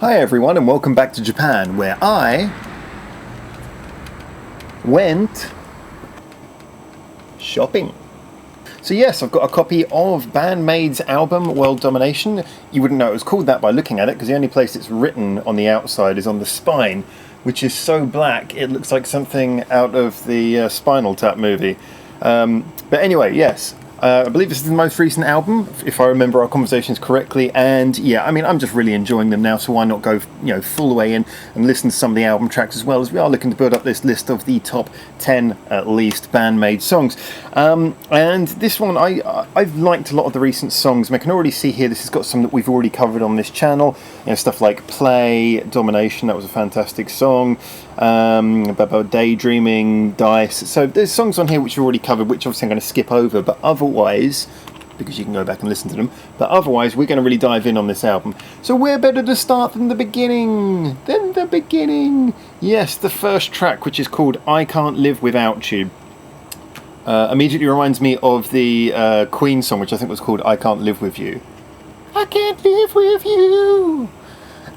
Hi everyone and welcome back to Japan, where I went shopping. So yes, I've got a copy of BAND-MAID's album World Domination. You wouldn't know it was called that by looking at it, because the only place it's written on the outside is on the spine, which is so black it looks like something out of the Spinal Tap movie. But anyway, yes. I believe this is the most recent album, if I remember our conversations correctly, and yeah, I mean, I'm just really enjoying them now, so why not go, full way in and listen to some of the album tracks as well, as we are looking to build up this list of the top 10, at least, BAND-MAID songs. And this one, I've liked a lot of the recent songs. I can already see here this has got some that we've already covered on this channel, stuff like Play, Domination, that was a fantastic song, about Daydreaming, Dice. So there's songs on here which we've already covered, which obviously I'm going to skip over, but otherwise, because you can go back and listen to them, but otherwise we're going to really dive in on this album. So where better to start than the beginning? Yes, the first track, which is called I Can't Live Without You. Immediately reminds me of the Queen song, which I think was called I Can't Live With You. I can't live with you,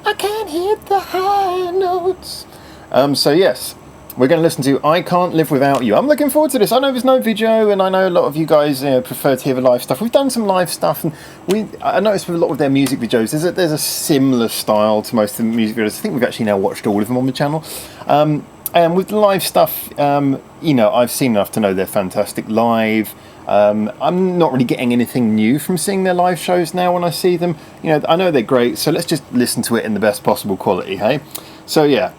I can't hit the high notes. So yes, we're going to listen to I Can't Live Without You. I'm looking forward to this. I know there's no video, and I know a lot of you guys prefer to hear the live stuff. We've done some live stuff, and I noticed with a lot of their music videos, there's a similar style to most of the music videos. I think we've actually now watched all of them on the channel. And with the live stuff, I've seen enough to know they're fantastic live. I'm not really getting anything new from seeing their live shows now when I see them. I know they're great, so let's just listen to it in the best possible quality, hey? So yeah.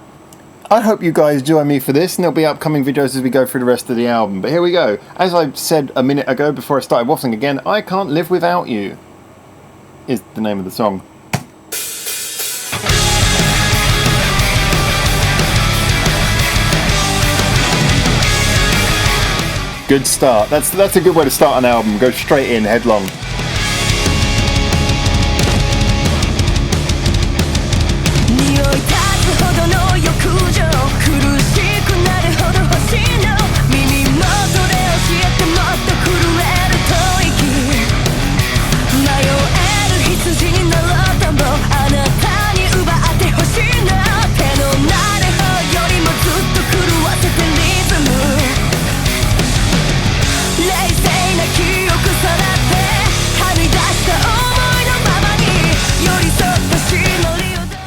I hope you guys join me for this, and there'll be upcoming videos as we go through the rest of the album. But here we go. As I said a minute ago before I started waffling again, I Can't Live Without You is the name of the song. Good start. That's a good way to start an album. Go straight in, headlong.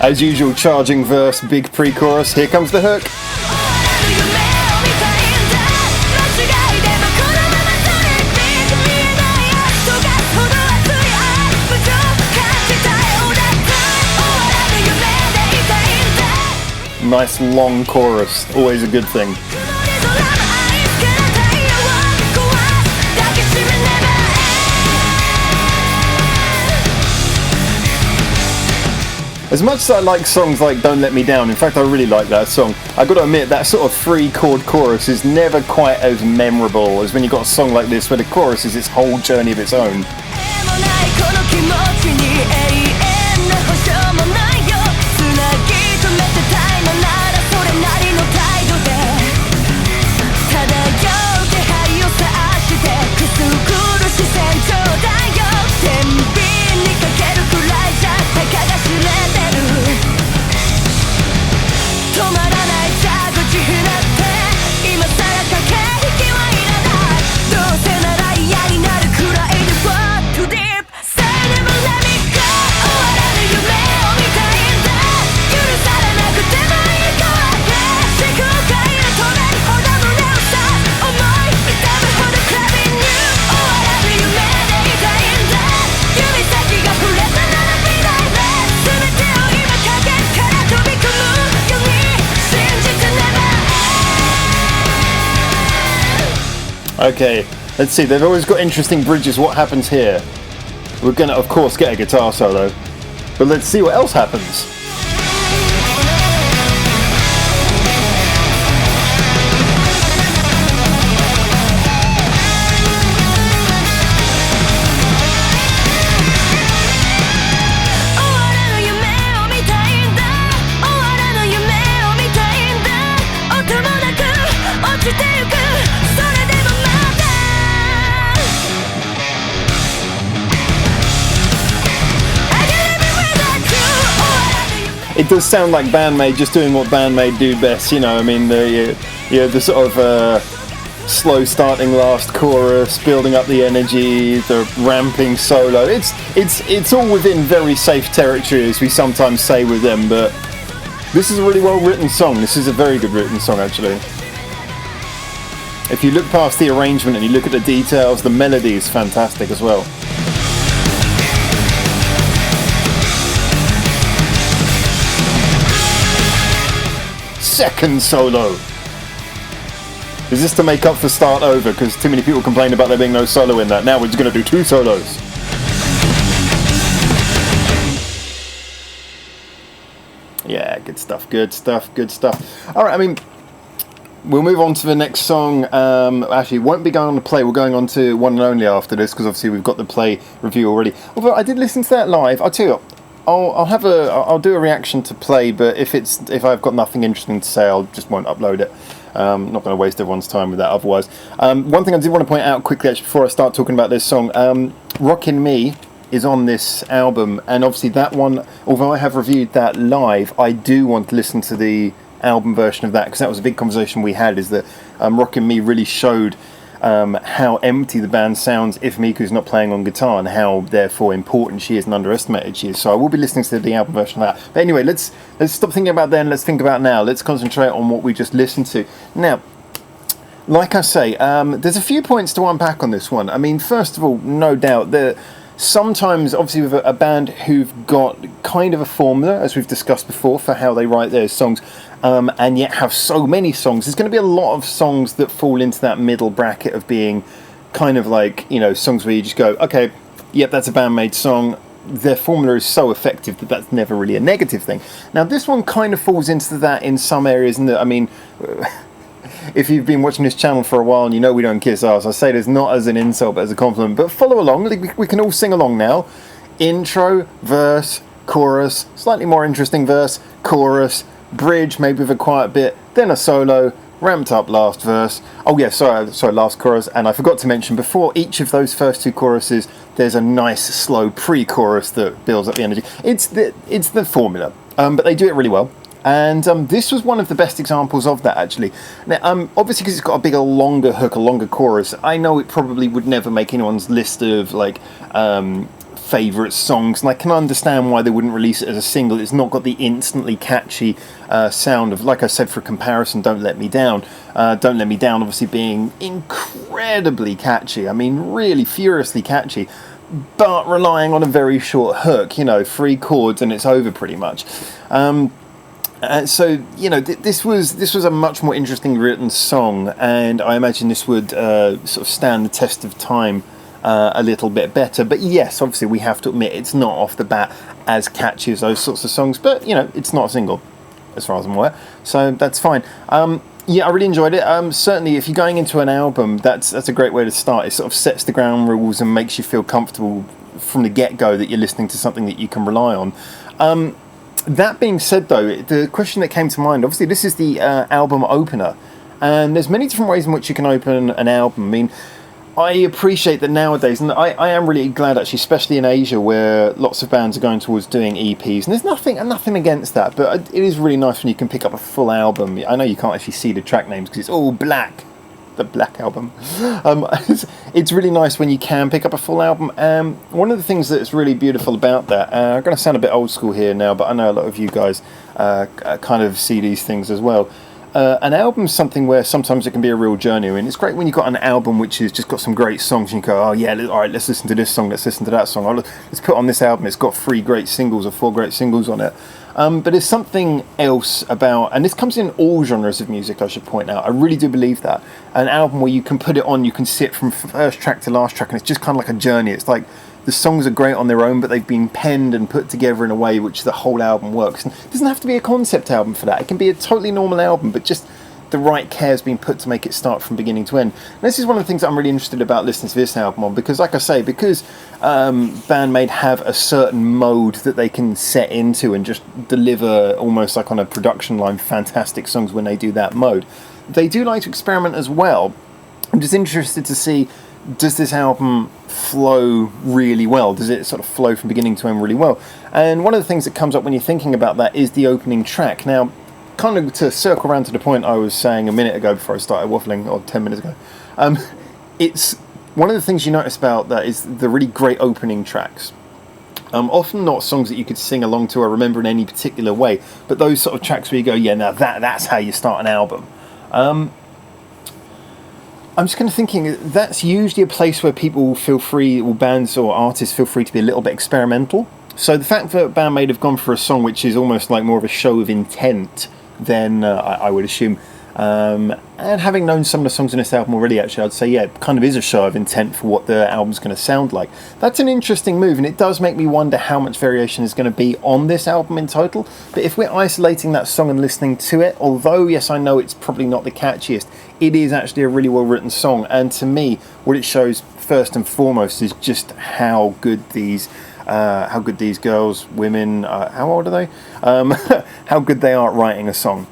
As usual, charging verse, big pre-chorus, here comes the hook. Nice long chorus, always a good thing. As much as I like songs like Don't Let Me Down, in fact I really like that song, I've got to admit that sort of 3-chord chorus is never quite as memorable as when you've got a song like this where the chorus is its whole journey of its own. Okay, let's see, they've always got interesting bridges. What happens here? We're gonna, of course, get a guitar solo, but let's see what else happens. it does sound like BAND-MAID just doing what BAND-MAID do best, you know. I mean, the sort of slow starting last chorus, building up the energy, the ramping solo. It's all within very safe territory, as we sometimes say with them, but this is a really well written song. This is a very good written song, actually. If you look past the arrangement and you look at the details, the melody is fantastic as well. Second solo. Is this to make up for Start Over? Because too many people complained about there being no solo in that. Now we're just going to do 2 solos. Yeah, good stuff, good stuff, good stuff. Alright, I mean, we'll move on to the next song. Actually, won't be going on to play. We're going on to One and Only after this, because obviously we've got the play review already. Although I did listen to that live. I'll tell you what, I'll do a reaction to play, but if I've got nothing interesting to say, I'll just won't upload it. I'm not going to waste everyone's time with that otherwise. One thing I did want to point out quickly, actually, before I start talking about this song, Rockin' Me is on this album, and obviously that one, although I have reviewed that live, I do want to listen to the album version of that, because that was a big conversation we had, is that Rockin' Me really showed how empty the band sounds if Miku's not playing on guitar, and how therefore important she is and underestimated she is. So I will be listening to the album version of that. But anyway, let's stop thinking about then, let's think about now. Let's concentrate on what we just listened to. Now, like I say, there's a few points to unpack on this one. I mean, first of all, no doubt that sometimes, obviously, with a band who've got kind of a formula, as we've discussed before, for how they write their songs, and yet have so many songs, there's going to be a lot of songs that fall into that middle bracket of being kind of like, you know, songs where you just go, okay, yep, that's a BAND-MAID song. Their formula is so effective that that's never really a negative thing. Now, this one kind of falls into that in some areas, and I mean, if you've been watching this channel for a while and you know we don't kiss ass, I say this not as an insult but as a compliment, but follow along, we can all sing along now. Intro, verse, chorus, slightly more interesting verse, chorus, bridge, maybe with a quiet bit, then a solo, ramped up last verse. Oh yeah, sorry, last chorus. And I forgot to mention, before each of those first 2 choruses, there's a nice slow pre-chorus that builds up the energy. It's the formula, but they do it really well. And this was one of the best examples of that, actually. Now, obviously, because it's got a bigger, longer hook, a longer chorus, I know it probably would never make anyone's list of like favourite songs, and I can understand why they wouldn't release it as a single. It's not got the instantly catchy sound of, like I said, for comparison, Don't Let Me Down. Don't Let Me Down obviously being incredibly catchy, I mean really furiously catchy, but relying on a very short hook, you know, 3 chords and it's over pretty much. So, you know, this was a much more interesting written song, and I imagine this would sort of stand the test of time a little bit better. But yes, obviously we have to admit it's not off the bat as catchy as those sorts of songs, but you know, it's not a single as far as I'm aware, so that's fine. Yeah, I really enjoyed it. Certainly if you're going into an album, that's a great way to start. It sort of sets the ground rules and makes you feel comfortable from the get-go that you're listening to something that you can rely on. That being said though, the question that came to mind, obviously this is the album opener, and there's many different ways in which you can open an album. I mean, I appreciate that nowadays, and I am really glad actually, especially in Asia where lots of bands are going towards doing EPs, and there's nothing against that, but it is really nice when you can pick up a full album. I know you can't actually see the track names because it's all black, the Black Album. It's really nice when you can pick up a full album. One of the things that's really beautiful about that, I'm going to sound a bit old school here now, but I know a lot of you guys kind of see these things as well. An album's something where sometimes it can be a real journey. I mean, it's great when you've got an album which has just got some great songs and you go, oh yeah, all right, let's listen to this song, let's listen to that song, let's put on this album, it's got 3 great singles or 4 great singles on it. But there's something else about, and this comes in all genres of music, I should point out, I really do believe that, an album where you can put it on, you can sit from first track to last track, and it's just kind of like a journey. It's like the songs are great on their own, but they've been penned and put together in a way which the whole album works. And it doesn't have to be a concept album for that. It can be a totally normal album, but just the right care has been put to make it start from beginning to end. And this is one of the things that I'm really interested about listening to this album on, because like I say, because BAND-MAID have a certain mode that they can set into and just deliver almost like on a production line fantastic songs when they do that mode. They do like to experiment as well. I'm just interested to see does this album flow really well? Does it sort of flow from beginning to end really well? And one of the things that comes up when you're thinking about that is the opening track. Now, kind of to circle around to the point I was saying a minute ago before I started waffling, or 10 minutes ago, it's one of the things you notice about that is the really great opening tracks. Often not songs that you could sing along to or remember in any particular way, but those sort of tracks where you go, yeah, now that's how you start an album. I'm just kind of thinking that's usually a place where people feel free, or bands or artists feel free to be a little bit experimental. So the fact that BAND-MAID have gone for a song which is almost like more of a show of intent than I would assume, and having known some of the songs in this album already, actually, I'd say, yeah, it kind of is a show of intent for what the album's going to sound like. That's an interesting move, and it does make me wonder how much variation is going to be on this album in total. But if we're isolating that song and listening to it, although, yes, I know it's probably not the catchiest, it is actually a really well-written song. And to me, what it shows, first and foremost, is just how good these girls, women, how old are they? How good they are at writing a song.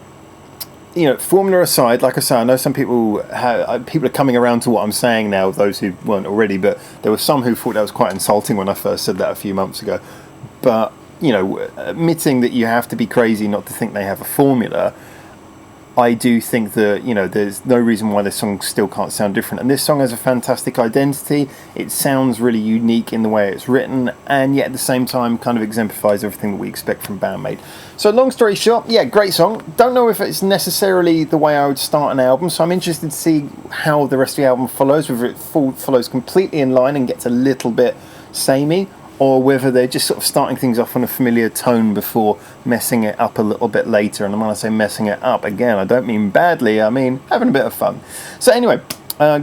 You know, formula aside, like I say, I know some people are coming around to what I'm saying now, those who weren't already, but there were some who thought that was quite insulting when I first said that a few months ago. But, you know, admitting that you have to be crazy not to think they have a formula, I do think that, you know, there's no reason why this song still can't sound different. And this song has a fantastic identity. It sounds really unique in the way it's written, and yet at the same time kind of exemplifies everything that we expect from BAND-MAID. So long story short, yeah, great song. Don't know if it's necessarily the way I would start an album, so I'm interested to see how the rest of the album follows, whether it follows completely in line and gets a little bit samey, or whether they're just sort of starting things off on a familiar tone before messing it up a little bit later. And when I say messing it up, again, I don't mean badly, I mean having a bit of fun. So anyway,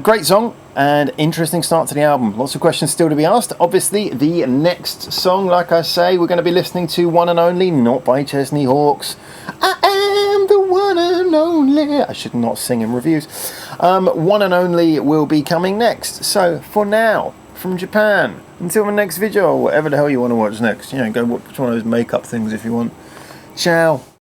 great song and interesting start to the album. Lots of questions still to be asked. Obviously, the next song, like I say, we're going to be listening to One and Only, not by Chesney Hawkes. I am the one and only. I should not sing in reviews. One and Only will be coming next. So for now, from Japan, until my next video, or whatever the hell you want to watch next, you know, go watch one of those makeup things if you want. Ciao.